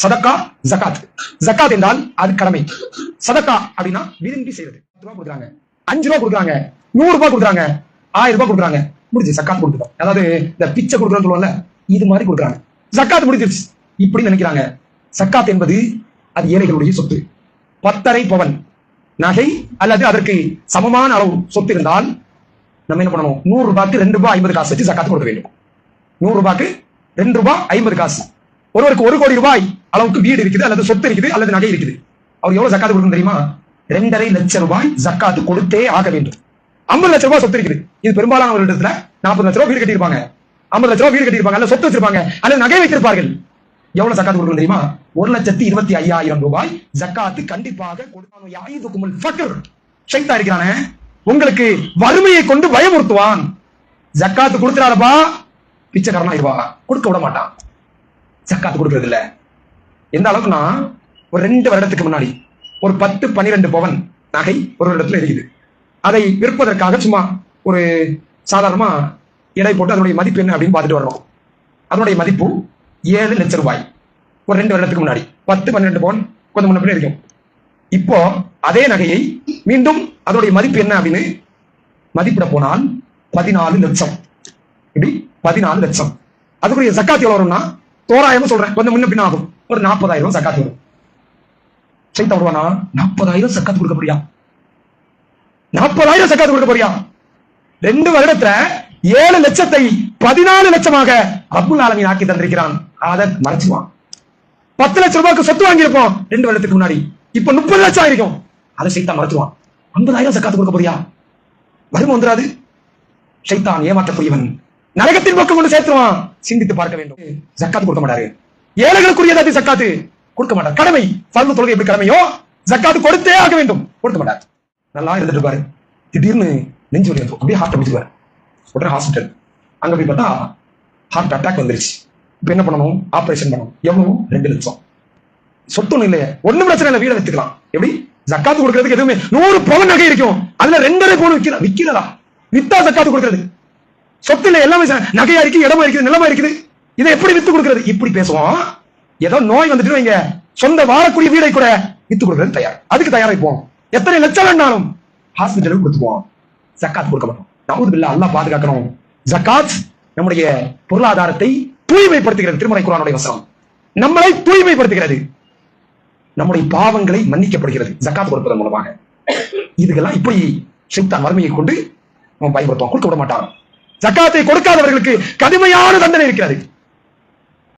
சதக்கா ஜகாத். ஜகாத் என்றால் அது கடமை. சதக்கா அப்படின்னா விரும்பி செய்யறது. 10 ரூபாய் கொடுக்குறாங்க, 5 ரூபாய் கொடுக்குறாங்க, 100 ரூபாய் கொடுக்குறாங்க, 1000 ரூபாய் கொடுக்குறாங்க, முடிஞ்சு சக்காத் கொடுத்துட்டோம். அதாவது இந்த பிச்சை கொடுக்குறோம்னு சொல்லுவோம்ல, இது மாதிரி கொடுக்குறாங்க. சக்காத் முடிஞ்சிருச்சு இப்படி நினைக்கிறாங்க. சக்காத் என்பது அது ஏழைகளுடைய சொத்து. 10.5 பவன் நகை அல்லது அதற்கு சமமான அளவு சொத்து இருந்தால் நம்ம என்ன பண்ணணும்? 100 ரூபாய்க்கு 2 ரூபாய் 50 காசு வச்சு சக்காத்து கொடுக்க வேண்டும். 100 ரூபாய்க்கு 2 ரூபாய் 50 காசு. ஒருவருக்கு 1 கோடி ரூபாய் அளவுக்கு வீடு இருக்குது அல்லது சொத்து இருக்குது அல்லது நகை இருக்குது. அவர் எவ்வளவு ஜக்காத்து கொடுக்கணும் தெரியுமா? 2.5 லட்சம் ரூபாய் ஜக்காத்து கொடுத்தே ஆக வேண்டும். 50 லட்சம் ரூபாய் சொத்து இருக்குது. இது பெரும்பாலான ஒரு இடத்துல 40 லட்சம் ரூபாய் வீடு கட்டியிருப்பாங்க, 50 லட்சம் ரூபாய் வீடு கட்டியிருப்பாங்க, அல்ல சொத்து வச்சிருப்பாங்க, அல்லது நகை வைத்திருப்பார்கள். எவ்வளவு ஜக்காத்து கொடுக்கணும் தெரியுமா? 1,25,000 ரூபாய் ஜக்காத்து கண்டிப்பாக கொடுக்கணும். ஷைத்தான் இருக்கிறானே, உங்களுக்கு வறுமையை கொண்டு பயமுறுத்துவான். ஜக்காத்து கொடுக்கிறாரப்பா, பிச்சைக்காரனா இருவா, கொடுக்க விட மாட்டான். ஜக்காத்து கொடுக்கறது இல்ல. எந்த அளவுக்குன்னா, ஒரு 2 வருடத்துக்கு முன்னாடி ஒரு 10-12 பவன் நகை ஒரு இடத்துல இருக்குது. அதை விற்பதற்காக சும்மா ஒரு சாதாரணமா எடை போட்டு அதனுடைய மதிப்பு என்ன அப்படின்னு பார்த்துட்டு வர்றோம். அதனுடைய மதிப்பு 7 லட்சம் ரூபாய். ஒரு 2 வருடத்துக்கு முன்னாடி 10-12 பவுன் கொஞ்சம் முன்ன பின்ன இருக்கும். இப்போ அதே நகையை மீண்டும் அதனுடைய மதிப்பு என்ன அப்படின்னு மதிப்பிட போனால் 14 லட்சம். இப்படி 14 லட்சம். அதுக்குரிய ஜக்காத் எவ்வளவு வரும்னா, தோராயமா சொல்றேன், கொஞ்சம் முன்ன பின்ன ஆகும், ஒரு 40,000 ஜக்காத் வரும். சைத்தா வருவானா? 40,000 ஜக்காத் கொடுக்க போறியா? 40,000 ஜக்காத் கொடுக்க போறியா? 2 வருடத்துல 7 லட்சத்தை 14 லட்சமாக ரப்புல் ஆலமீன் ஆக்கி தந்திருக்கிறான். அதை மறைச்சுவான். 10 லட்சம் ரூபாய்க்கு சொத்து வாங்கியிருப்போம் 2 வருடத்துக்கு முன்னாடி, இப்ப 30 லட்சம் ஆயிருக்கும். அதை சைத்தான் மறைச்சுவான். 50,000 ஜக்காத் கொடுக்க போறியா? வறுமை வந்துடாது. சைத்தான் ஏமாற்றக்கூடியவன், நரகத்தின் பக்கம் கொண்டு சேர்த்துவான். சிந்தித்து பார்க்க வேண்டும். ஜக்காத் கொடுக்க மாட்டாரு. ஏழைகளுக்குரியது ஜக்காத்து கொடுக்க மாட்டார். கடமை ஃபர்து தொழுகை எப்படி கடமையோ ஜக்காத்து கொடுத்தே ஆக வேண்டும், கொடுக்க மாட்டார். நல்லா இருந்துட்டு இருப்பாரு, திடீர்னு நெஞ்சு வலி வந்து அப்படியே ஹார்ட் அடிச்சுவார். உடனே ஹாஸ்பிட்டல், அங்க போய் பார்த்தா ஹார்ட் அட்டாக் வந்துருச்சு. இப்ப என்ன பண்ணணும்? ஆபரேஷன் பண்ணணும். எவ்வளவு? 2 லட்சம். சொத்து ஒண்ணு இல்லையே, ஒண்ணும் பிரச்சனை இல்லை, வீட வித்துக்கலாம். எப்படி? ஜக்காத்து கொடுக்கறதுக்கு எதுவுமே 100 பவன் நகை இருக்கும், அதுல 2.5 பவுன் விக்கிறதா? வித்தா ஜக்காத்து கொடுக்கறது. சொத்து இல்லை, எல்லாமே நகையா இருக்கு, இடமா இருக்குது, நிலமா இருக்குது, இதை எப்படி வித்து கொடுக்கறது? இப்படி பேசுவோம். ஏதோ நோய் வந்துட்டு வைங்க, சொந்த வாழக்கூடிய வீடை கூட வித்து கொடுக்கறது தயார், அதுக்கு தயாரிப்போம். எத்தனை லட்சம் வேணாலும் ஹாஸ்பிட்டலுக்கு கொடுத்துப்போம். ஜக்காத் கொடுக்க மாட்டோம். நவுதுபில்லாஹ், அல்லாஹ் பாதுகாக்கணும். ஜக்காத் நம்முடைய பொருளாதாரத்தை தூய்மைப்படுத்துகிறது. திருமறை குர்ஆனுடைய வசனம் நம்மளை தூய்மைப்படுத்துகிறது. நம்முடைய பாவங்களை மன்னிக்கப்படுகிறது ஜக்காத் கொடுப்பதன் மூலமாக. இதுக்கெல்லாம் இப்படி ஷைத்தான் வறுமையை கொண்டு பயன்படுத்துவான், கொடுக்க விட மாட்டான். ஜக்காத்தை கொடுக்காதவர்களுக்கு கடுமையான தண்டனை இருக்கிறது.